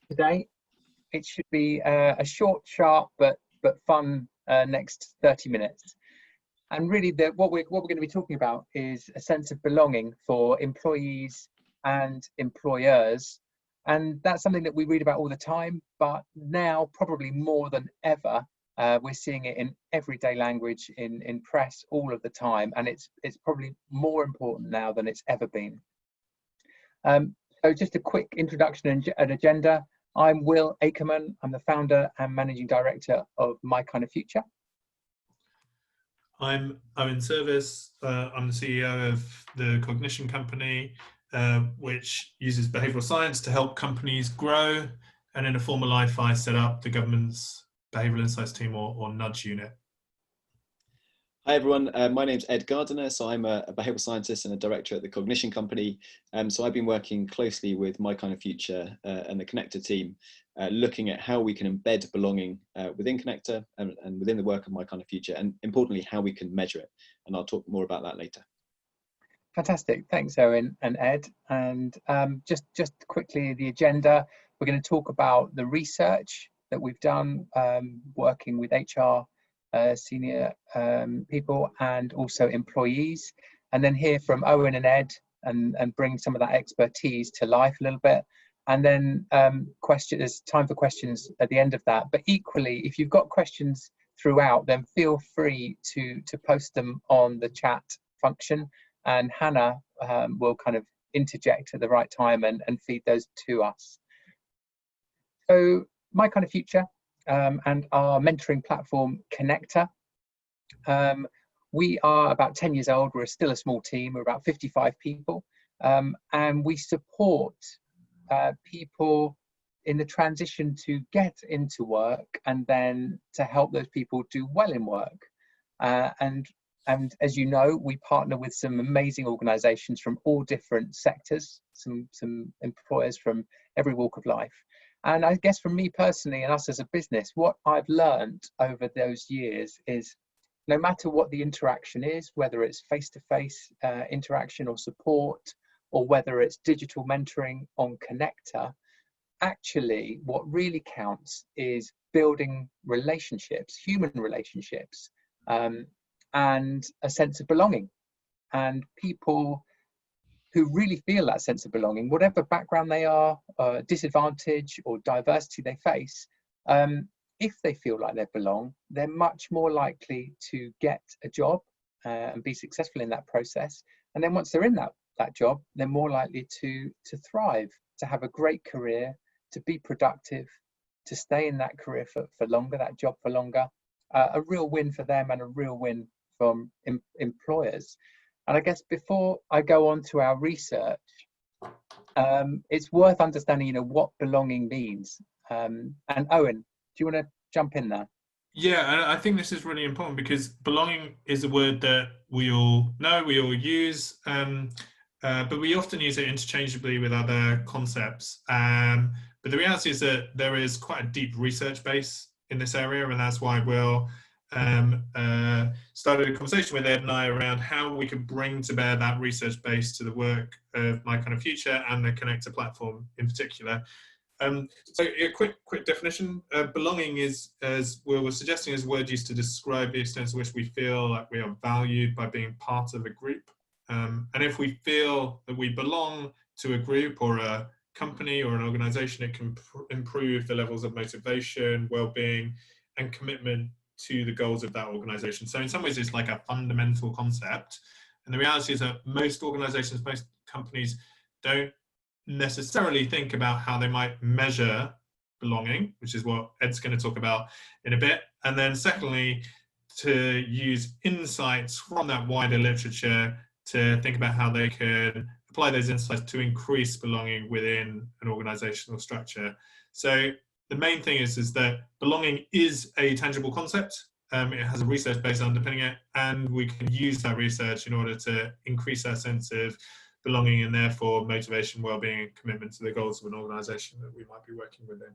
today. It should be a short, sharp, but fun next 30 minutes. And really, what we're going to be talking about is a sense of belonging for employees and employers. And that's something that we read about all the time, but now probably more than ever, we're seeing it in everyday language, in press all of the time, and it's probably more important now than it's ever been. So just a quick introduction and agenda. I'm Will Akerman. I'm the founder and managing director of MyKindaFuture. I'm Owain. I'm the CEO of the Cognition company, which uses behavioural science to help companies grow. And in a former life, I set up the government's Behavioural Insights team, or Nudge unit. Hi everyone, my name's Ed Gardiner, so I'm a behavioural scientist and a director at the Cognition company. So I've been working closely with MyKindaFuture and the Connector team, looking at how we can embed belonging within Connector and within the work of MyKindaFuture, and importantly, how we can measure it. And I'll talk more about that later. Fantastic, thanks Owen and Ed. And just quickly, the agenda, we're going to talk about the research that we've done working with HR senior people and also employees, and then hear from Owen and Ed and bring some of that expertise to life a little bit. And then there's time for questions at the end of that. But equally, if you've got questions throughout, then feel free to post them on the chat function, and Hannah will kind of interject at the right time and feed those to us. So MyKindaFuture and our mentoring platform Connector. We are about 10 years old. We're still a small team. We're about 55 people, and we support people in the transition to get into work, and then to help those people do well in work. And as you know, we partner with some amazing organisations from all different sectors, some employers from every walk of life. And I guess for me personally and us as a business, what I've learned over those years is no matter what the interaction is, whether it's face-to-face interaction or support, or whether it's digital mentoring on Connector, actually what really counts is building relationships, human relationships, and a sense of belonging. And people who really feel that sense of belonging, whatever background they are, disadvantage or diversity they face, if they feel like they belong, they're much more likely to get a job and be successful in that process. And then once they're in that job, they're more likely to thrive, to have a great career, to be productive, to stay in that career for longer, that job for longer. A real win for them and a real win from employers. And I guess before I go on to our research, it's worth understanding, what belonging means. And Owen, do you want to jump in there? Yeah, and I think this is really important because belonging is a word that we all know, we all use, but we often use it interchangeably with other concepts. But the reality is that there is quite a deep research base in this area, and that's why we'll started a conversation with Ed and I around how we could bring to bear that research base to the work of MyKindaFuture and the Connector platform in particular. So a quick definition. Belonging is, as Will was suggesting, is a word used to describe the extent to which we feel like we are valued by being part of a group. And if we feel that we belong to a group or a company or an organization, it can improve the levels of motivation, well-being, and commitment to the goals of that organization. So in some ways it's like a fundamental concept, and the reality is that most organizations, most companies don't necessarily think about how they might measure belonging, which is what Ed's going to talk about in a bit. And then secondly, to use insights from that wider literature to think about how they can apply those insights to increase belonging within an organizational structure. So the main thing is that belonging is a tangible concept. It has a research base underpinning it, and we can use that research in order to increase our sense of belonging and therefore motivation, well-being, and commitment to the goals of an organisation that we might be working within.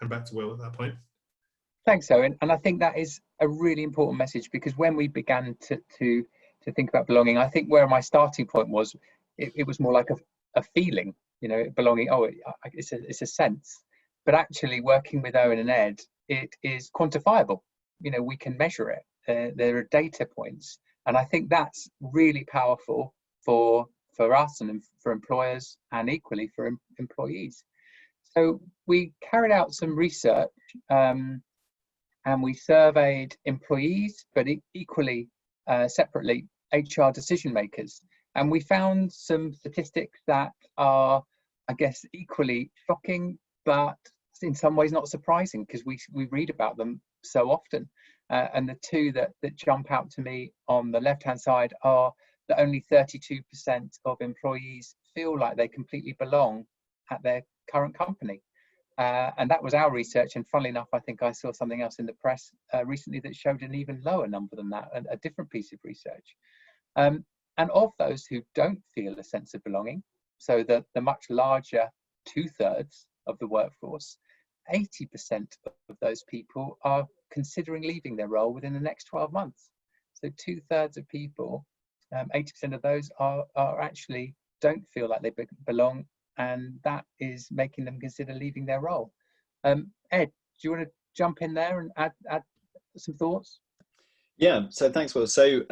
And back to Will at that point. Thanks, Owen. And I think that is a really important message, because when we began to think about belonging, I think where my starting point was, it was more like a feeling, belonging. Oh, it's a sense. but actually working with Owen and Ed, it is quantifiable. You know, we can measure it. There are data points, and I think that's really powerful for us and for employers, and equally for employees. So we carried out some research, and we surveyed employees, but equally separately HR decision makers, and we found some statistics that are, I guess, equally shocking, but in some ways not surprising, because we read about them so often. And the two that jump out to me on the left-hand side are that only 32% of employees feel like they completely belong at their current company. And that was our research. And funnily enough, I think I saw something else in the press recently that showed an even lower number than that, a different piece of research. And of those who don't feel a sense of belonging, so the much larger 2/3 of the workforce, 80% of those people are considering leaving their role within the next 12 months. So 2/3 of people, 80% of those are actually don't feel like they belong, and that is making them consider leaving their role. Ed, do you want to jump in there and add some thoughts? Yeah, so thanks, Will. So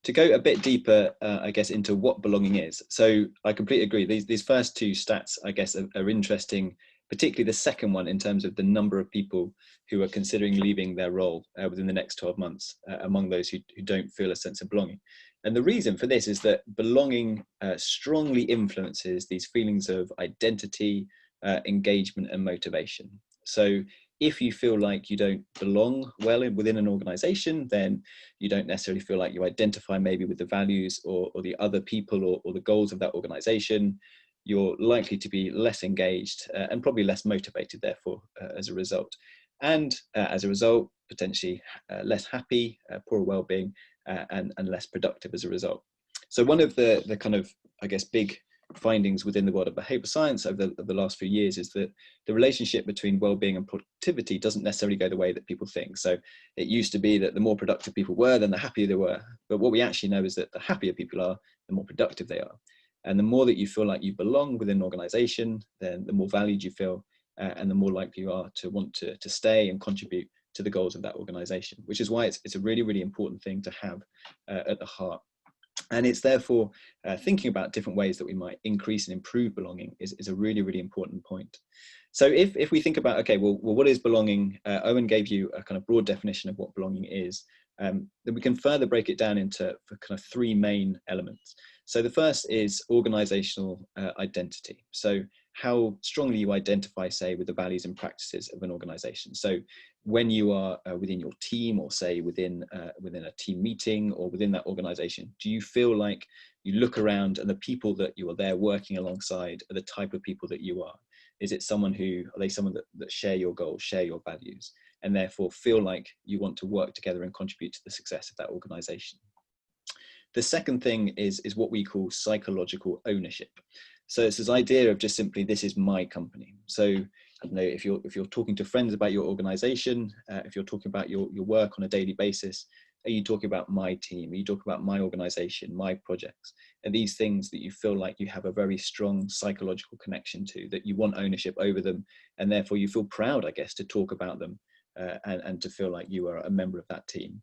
to go a bit deeper, I guess, into what belonging is. So I completely agree. These first two stats, I guess, are interesting, particularly the second one in terms of the number of people who are considering leaving their role within the next 12 months among those who don't feel a sense of belonging. And the reason for this is that belonging strongly influences these feelings of identity, engagement, and motivation. So if you feel like you don't belong well within an organization, then you don't necessarily feel like you identify maybe with the values or the other people or the goals of that organization. You're likely to be less engaged and probably less motivated, therefore, as a result. And as a result, potentially less happy, poorer well-being, and less productive as a result. So one of the kind of, I guess, big findings within the world of behavioral science over the last few years is that the relationship between well-being and productivity doesn't necessarily go the way that people think. So it used to be that the more productive people were, then the happier they were. But what we actually know is that the happier people are, the more productive they are. And the more that you feel like you belong within an organization, then the more valued you feel, and the more likely you are to want to stay and contribute to the goals of that organization, which is why it's a really, really important thing to have at the heart. And it's therefore thinking about different ways that we might increase and improve belonging is a really, really important point. So if we think about, okay, well, what is belonging? Owen gave you a kind of broad definition of what belonging is. Then we can further break it down into kind of three main elements. So the first is organizational identity. So how strongly you identify, say, with the values and practices of an organization. So when you are within your team, or say within a team meeting or within that organization, do you feel like you look around and the people that you are there working alongside are the type of people that you are? Are they someone that share your goals, share your values, and therefore feel like you want to work together and contribute to the success of that organization? The second thing is what we call psychological ownership. So it's this idea of just simply, this is my company. So I don't know, if you're talking to friends about your organization, if you're talking about your work on a daily basis, are you talking about my team? Are you talking about my organization, my projects? Are these things that you feel like you have a very strong psychological connection to, that you want ownership over them, and therefore you feel proud, I guess, to talk about them and to feel like you are a member of that team?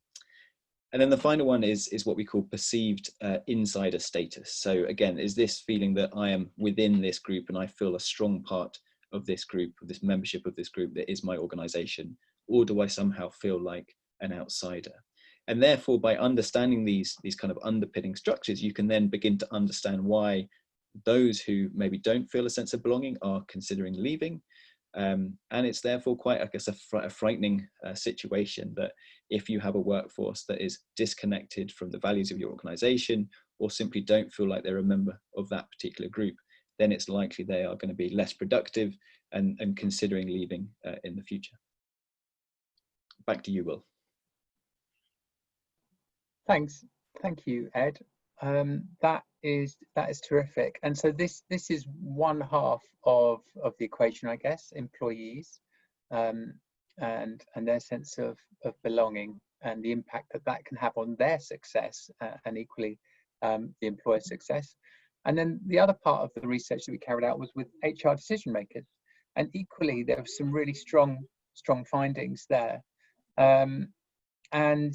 And then the final one is what we call perceived insider status. So again, is this feeling that I am within this group and I feel a strong part of this group, of this membership of this group that is my organization, or do I somehow feel like an outsider? And therefore, by understanding these kind of underpinning structures, you can then begin to understand why those who maybe don't feel a sense of belonging are considering leaving. And it's therefore quite, I guess, a frightening situation that if you have a workforce that is disconnected from the values of your organization, or simply don't feel like they're a member of that particular group, then it's likely they are going to be less productive and considering leaving in the future. Back to you, Will. Thanks. Thank you, Ed. That is terrific. And so this is one half of the equation, I guess, employees and their sense of belonging and the impact that can have on their success and equally the employer's success. And then the other part of the research that we carried out was with HR decision makers. And equally, there were some really strong findings there. And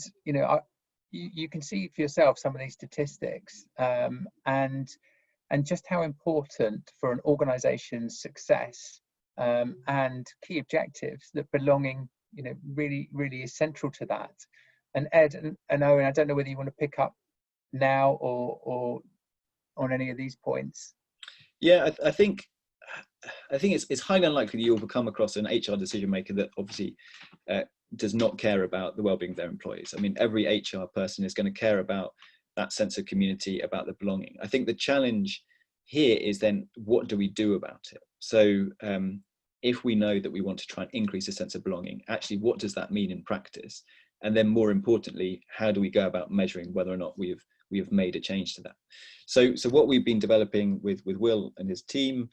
you can see for yourself some of these statistics, and just how important for an organization's success and key objectives that belonging, really is central to that. And Ed and Owen, I don't know whether you want to pick up now or on any of these points. Yeah, I think it's highly unlikely that you'll come across an HR decision maker that obviously does not care about the well-being of their employees. I mean, every HR person is going to care about that sense of community, about the belonging. I think the challenge here is then, what do we do about it? So if we know that we want to try and increase a sense of belonging, actually, what does that mean in practice? And then more importantly, how do we go about measuring whether or not we have made a change to that? So what we've been developing with Will and his team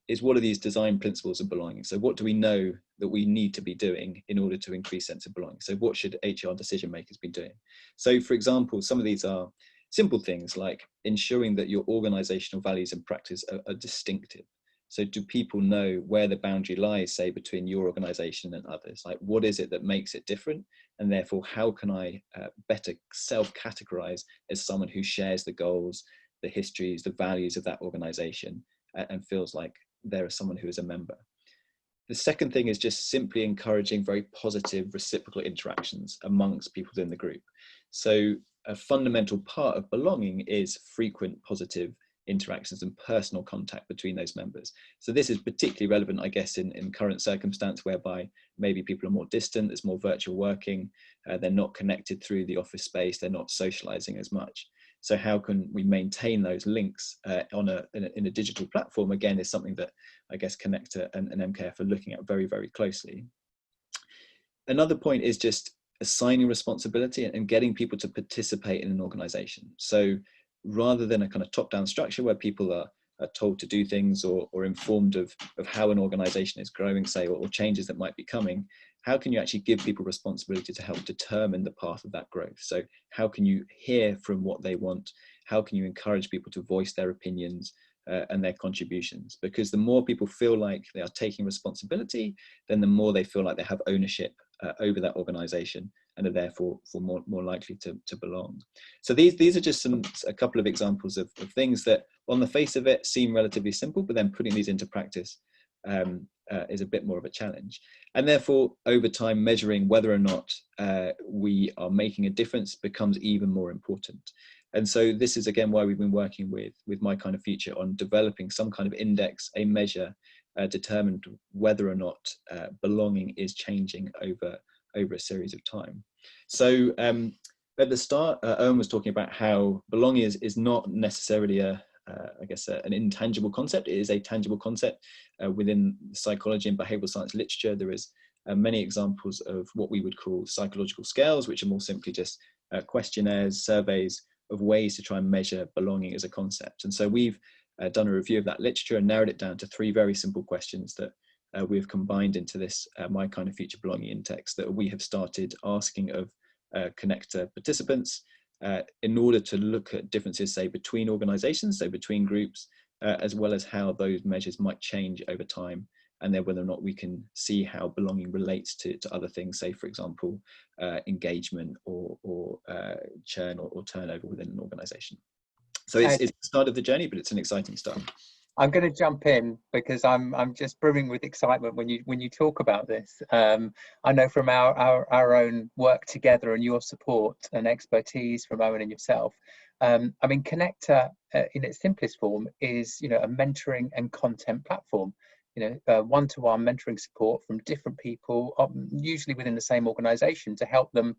is, what are these design principles of belonging? So what do we know that we need to be doing in order to increase sense of belonging? So what should HR decision makers be doing? So for example, some of these are simple things like ensuring that your organizational values and practice are distinctive. So do people know where the boundary lies, say, between your organization and others? Like, what is it that makes it different? And therefore, how can I better self-categorize as someone who shares the goals, the histories, the values of that organization, and feels like there is someone who is a member? The second thing is just simply encouraging very positive reciprocal interactions amongst people in the group. So a fundamental part of belonging is frequent positive interactions and personal contact between those members. So this is particularly relevant, I guess, in current circumstance, whereby maybe people are more distant, there's more virtual working, they're not connected through the office space, they're not socializing as much. So how can we maintain those links in a digital platform? Again, is something that I guess Connector and MKF are looking at very, very closely. Another point is just assigning responsibility and getting people to participate in an organization. So rather than a kind of top-down structure where people are told to do things or informed of how an organization is growing, say, or changes that might be coming, how can you actually give people responsibility to help determine the path of that growth? So how can you hear from what they want? How can you encourage people to voice their opinions and their contributions? Because the more people feel like they are taking responsibility, then the more they feel like they have ownership over that organization and are therefore more likely to belong. So these are just a couple of examples of things that on the face of it seem relatively simple, but then putting these into practice is a bit more of a challenge. And therefore, over time, measuring whether or not we are making a difference becomes even more important. And so this is, again, why we've been working with MyKindaFuture on developing some kind of index, a measure determined whether or not belonging is changing over a series of time. So at the start, Owen was talking about how belonging is not necessarily an intangible concept. It is a tangible concept. Within psychology and behavioral science literature, there is many examples of what we would call psychological scales, which are more simply just questionnaires, surveys of ways to try and measure belonging as a concept. And so we've done a review of that literature and narrowed it down to 3 very simple questions that we've combined into this MyKindaFuture belonging index that we have started asking of Connector participants in order to look at differences, say, between organizations, so between groups, as well as how those measures might change over time, and then whether or not we can see how belonging relates to other things, say, for example, engagement or churn or turnover within an organization. So it's the start of the journey, but it's an exciting start. I'm going to jump in because I'm just brimming with excitement when you talk about this. I know from our own work together and your support and expertise from Owen and yourself. I mean, Connector in its simplest form is a mentoring and content platform. One-to-one mentoring support from different people, usually within the same organisation, to help them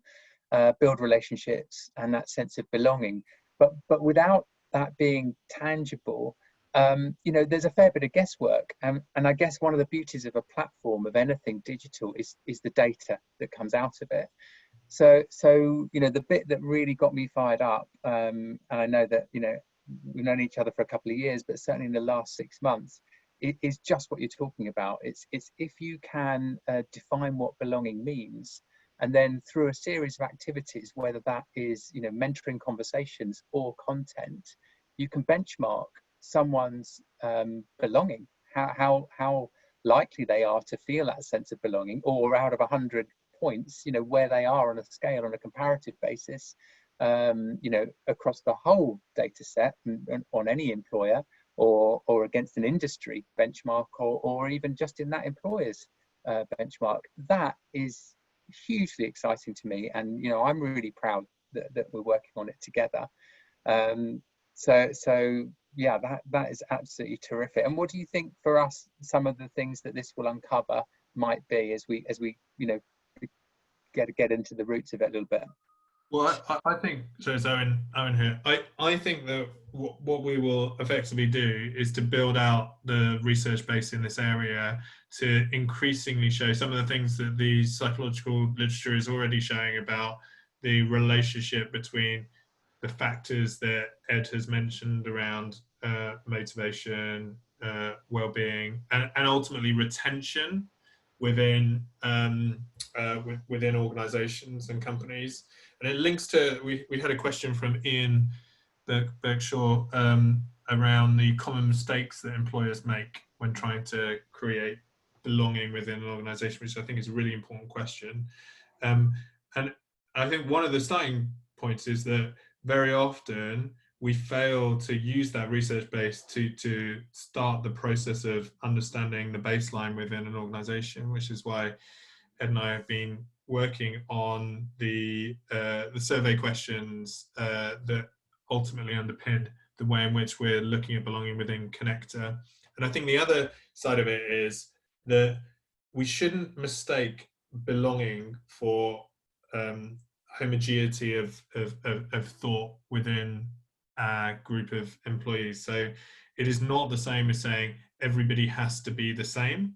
build relationships and that sense of belonging. But without that being tangible, there's a fair bit of guesswork, and I guess one of the beauties of a platform of anything digital is the data that comes out of it. So the bit that really got me fired up, and I know that we've known each other for a couple of years, but certainly in the last 6 months, it is just what you're talking about. It's if you can define what belonging means, and then through a series of activities, whether that is mentoring conversations or content, you can benchmark someone's belonging, how likely they are to feel that sense of belonging, or out of 100 points, you know, where they are on a scale on a comparative basis, you know, across the whole data set and on any employer, or against an industry benchmark, or even just in that employer's benchmark. That is hugely exciting to me, and you know, I'm really proud that we're working on it together. So yeah, that is absolutely terrific. And what do you think for us, some of the things that this will uncover might be, as we you know, get into the roots of it a little bit? Well, I think, so it's Owen here. I think that what we will effectively do is to build out the research base in this area to increasingly show some of the things that the psychological literature is already showing about the relationship between the factors that Ed has mentioned around motivation, well-being, and ultimately retention within within organizations and companies. And it links to, we had a question from Ian Berkshaw around the common mistakes that employers make when trying to create belonging within an organization, which I think is a really important question. And I think one of the starting points is that very often we fail to use that research base to start the process of understanding the baseline within an organization, which is why Ed and I have been working on the survey questions that ultimately underpin the way in which we're looking at belonging within Connector. And I think the other side of it is that we shouldn't mistake belonging for homogeneity of thought within a group of employees. So it is not the same as saying everybody has to be the same.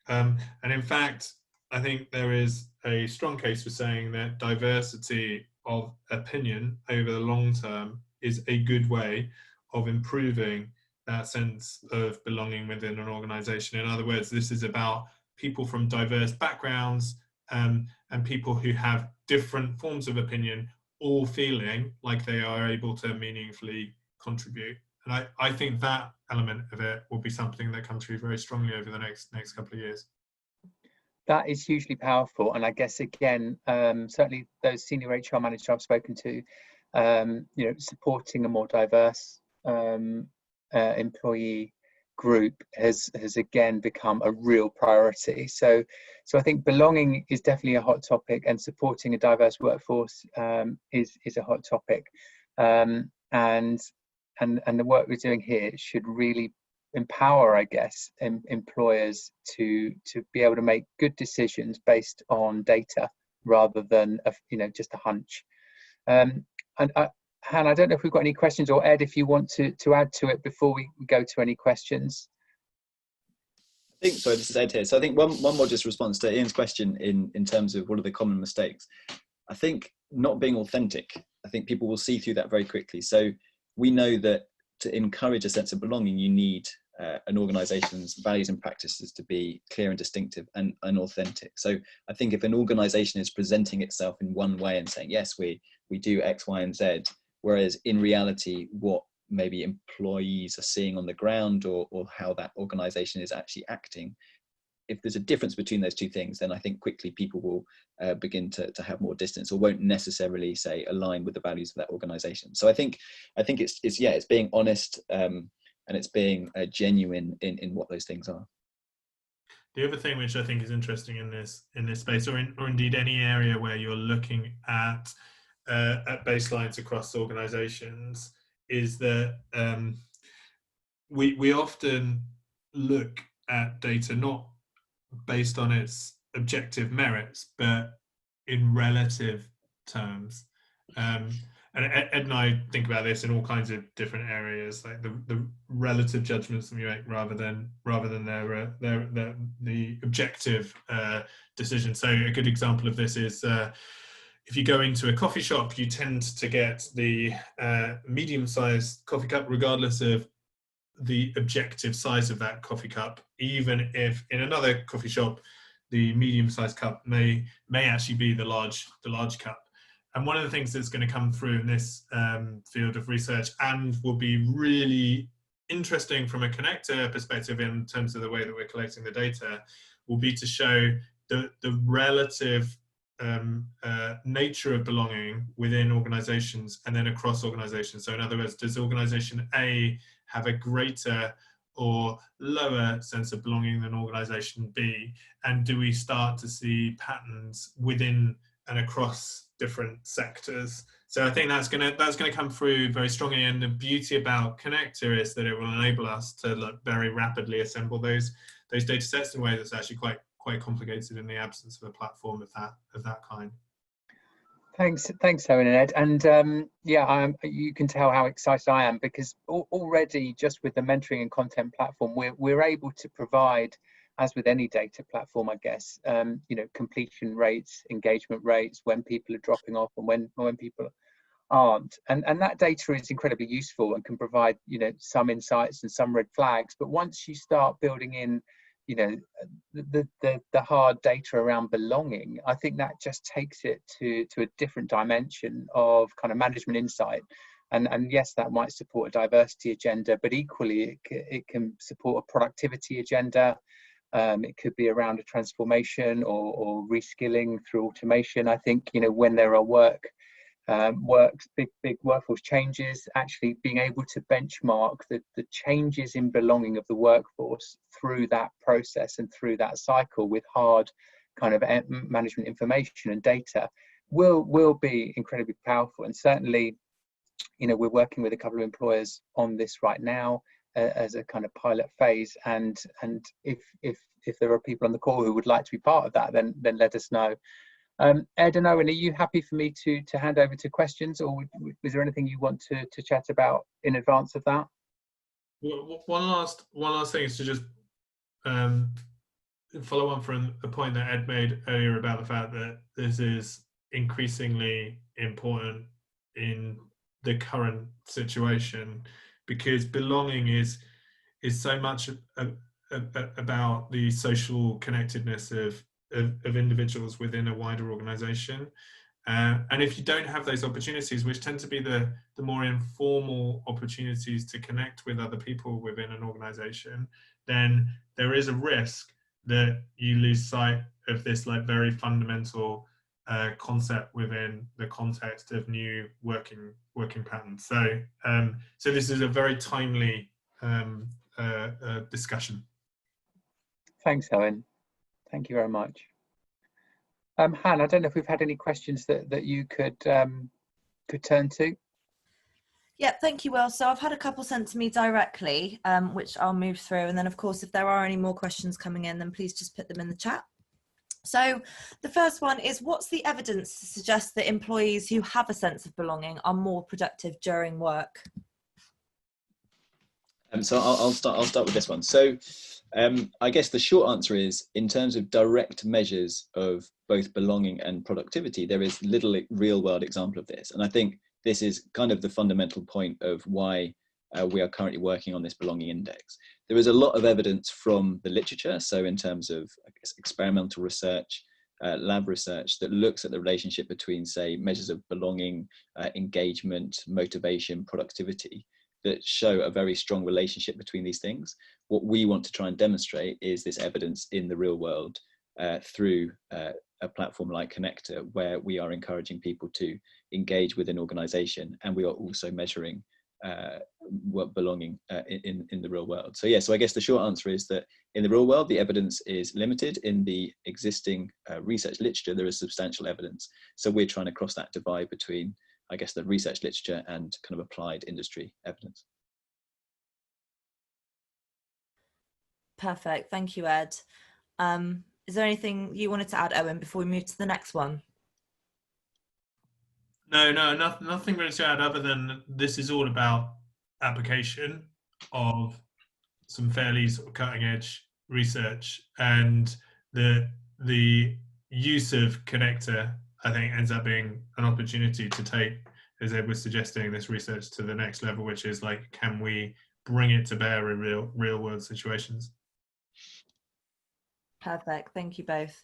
And in fact, I think there is a strong case for saying that diversity of opinion over the long term is a good way of improving that sense of belonging within an organization. In other words, this is about people from diverse backgrounds and people who have different forms of opinion all feeling like they are able to meaningfully contribute. And I think that element of it will be something that comes through very strongly over the next couple of years. That is hugely powerful, and I guess again, certainly those senior HR managers I've spoken to, you know, supporting a more diverse employee group has again become a real priority. So I think belonging is definitely a hot topic, and supporting a diverse workforce is a hot topic, and the work we're doing here should really empower, I guess, employers to be able to make good decisions based on data rather than you know, just a hunch. And Han, I don't know if we've got any questions, or Ed, if you want to add to it before we go to any questions. I think, sorry, this is Ed here. So I think one more just response to Ian's question in terms of what are the common mistakes. I think not being authentic, I think people will see through that very quickly. So we know that to encourage a sense of belonging, you need an organization's values and practices to be clear and distinctive and authentic. So I think if an organization is presenting itself in one way and saying, yes, we do X, Y, and Z, whereas in reality, what maybe employees are seeing on the ground or how that organization is actually acting, if there's a difference between those two things, then I think quickly people will begin to have more distance, or won't necessarily say align with the values of that organization. So I think it's being honest and it's being genuine in what those things are. The other thing which I think is interesting in this space, or indeed any area where you're looking at baselines across organizations, is that we often look at data not based on its objective merits, but in relative terms. And Ed and I think about this in all kinds of different areas, like the relative judgments that we make rather than the objective decision. So a good example of this is if you go into a coffee shop, you tend to get the medium-sized coffee cup, regardless of the objective size of that coffee cup, even if in another coffee shop the medium-sized cup may actually be the large cup. And one of the things that's going to come through in this field of research, and will be really interesting from a connector perspective in terms of the way that we're collecting the data will be to show the relative nature of belonging within organizations and then across organizations. So in other words, does organization A have a greater or lower sense of belonging than organization B? And do we start to see patterns within and across different sectors? So I think that's gonna come through very strongly. And the beauty about Connector is that it will enable us to very rapidly assemble those data sets in a way that's actually quite complicated in the absence of a platform of that kind. Thanks, Owen and Ed. And yeah, you can tell how excited I am, because already just with the mentoring and content platform, we're able to provide, as with any data platform, I guess, completion rates, engagement rates, when people are dropping off and when people aren't. And that data is incredibly useful and can provide, some insights and some red flags. But once you start building in, the hard data around belonging, I think that just takes it to a different dimension of kind of management insight. And yes, that might support a diversity agenda, but equally it can support a productivity agenda. It could be around a transformation or reskilling through automation. I think, when there are big workforce changes, actually being able to benchmark the changes in belonging of the workforce through that process and through that cycle with hard kind of management information and data will be incredibly powerful. And certainly, we're working with a couple of employers on this right now as a kind of pilot phase. And if there are people on the call who would like to be part of that, then let us know. Ed and Owen, are you happy for me to hand over to questions, or was there anything you want to chat about in advance of that? Well, one last thing is to just follow on from the point that Ed made earlier about the fact that this is increasingly important in the current situation, because belonging is so much about the social connectedness of individuals within a wider organization. And if you don't have those opportunities, which tend to be the more informal opportunities to connect with other people within an organization, then there is a risk that you lose sight of this very fundamental concept within the context of new working patterns. So this is a very timely discussion. Thanks, Owen. Thank you very much. Han, I don't know if we've had any questions that you could turn to. Yeah, thank you, Will. So I've had a couple sent to me directly, which I'll move through. And then, of course, if there are any more questions coming in, then please just put them in the chat. So the first one is, what's the evidence to suggest that employees who have a sense of belonging are more productive during work? So I'll start with this one. So I guess the short answer is, in terms of direct measures of both belonging and productivity, there is little real world example of this. And I think this is kind of the fundamental point of why we are currently working on this belonging index. There is a lot of evidence from the literature. So in terms of, I guess, experimental research, lab research that looks at the relationship between, say, measures of belonging, engagement, motivation, productivity, that show a very strong relationship between these things. What we want to try and demonstrate is this evidence in the real world through a platform like Connector, where we are encouraging people to engage with an organization, and we are also measuring belonging in the real world. So yeah, so I guess the short answer is that in the real world, the evidence is limited. In the existing research literature, there is substantial evidence. So we're trying to cross that divide between, I guess, the research literature and kind of applied industry evidence. Perfect. Thank you, Ed. Is there anything you wanted to add, Owen, before we move to the next one? No, nothing really to add, other than this is all about application of some fairly sort of cutting edge research, and the use of Connector, I think, ends up being an opportunity to take, as Ed was suggesting, this research to the next level, which is can we bring it to bear in real world situations? Perfect. Thank you both.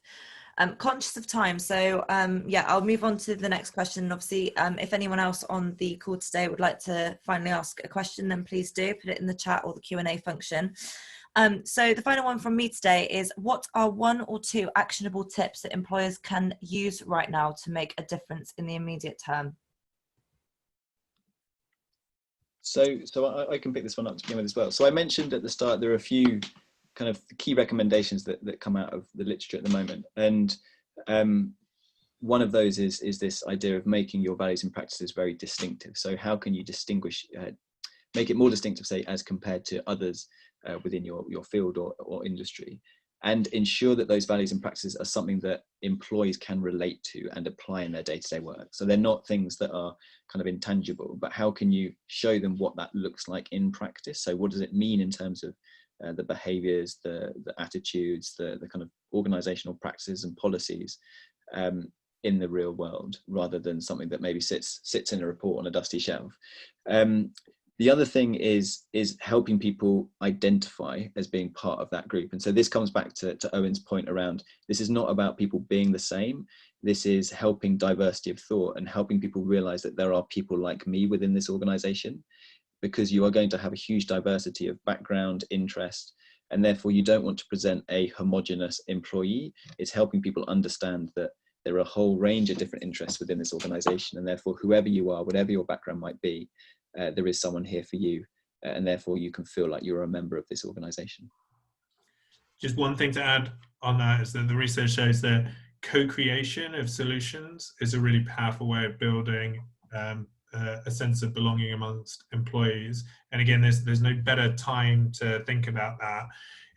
Conscious of time, so yeah, I'll move on to the next question. Obviously, if anyone else on the call today would like to finally ask a question, then please do put it in the chat or the Q&A function. So the final one from me today is, what are 1 or 2 actionable tips that employers can use right now to make a difference in the immediate term? So I can pick this one up to begin with as well. So I mentioned at the start, there are a few kind of key recommendations that come out of the literature at the moment. And one of those is this idea of making your values and practices very distinctive. So how can you distinguish, make it more distinctive, say, as compared to others within your field or industry, and ensure that those values and practices are something that employees can relate to and apply in their day-to-day work. So they're not things that are kind of intangible, but how can you show them what that looks like in practice? So what does it mean in terms of the behaviors, the attitudes, the kind of organizational practices and policies in the real world, rather than something that maybe sits in a report on a dusty shelf. The other thing is helping people identify as being part of that group. And so this comes back to Owen's point around, this is not about people being the same. This is helping diversity of thought and helping people realize that there are people like me within this organization, because you are going to have a huge diversity of background, interest, and therefore you don't want to present a homogenous employee. It's helping people understand that there are a whole range of different interests within this organization, and therefore whoever you are, whatever your background might be, there is someone here for you, and therefore you can feel like you're a member of this organization. Just one thing to add on that is that the research shows that co-creation of solutions is a really powerful way of building a sense of belonging amongst employees. And again, there's no better time to think about that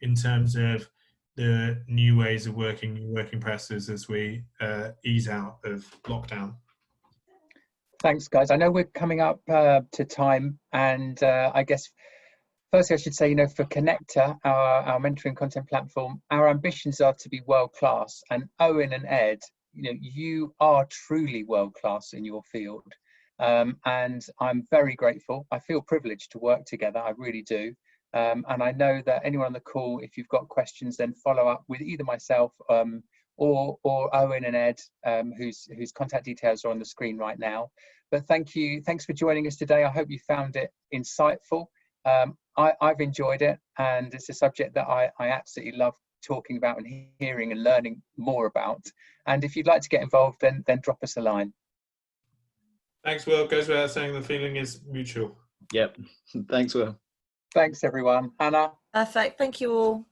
in terms of the new ways of working, new working practices as we ease out of lockdown. Thanks, guys. I know we're coming up to time, and I guess firstly I should say, for Connector, our mentoring content platform, our ambitions are to be world class. And Owen and Ed, you are truly world class in your field, and I'm very grateful. I feel privileged to work together. I really do. And I know that anyone on the call, if you've got questions, then follow up with either myself or Owen and Ed, whose contact details are on the screen right now. But thanks for joining us today. I hope you found it insightful. I've enjoyed it, and it's a subject that I absolutely love talking about and hearing and learning more about. And if you'd like to get involved, then drop us a line. Thanks, Will. Goes without saying the feeling is mutual. Yep. Thanks, Will. Thanks, everyone. Hannah? Perfect. Thank you all.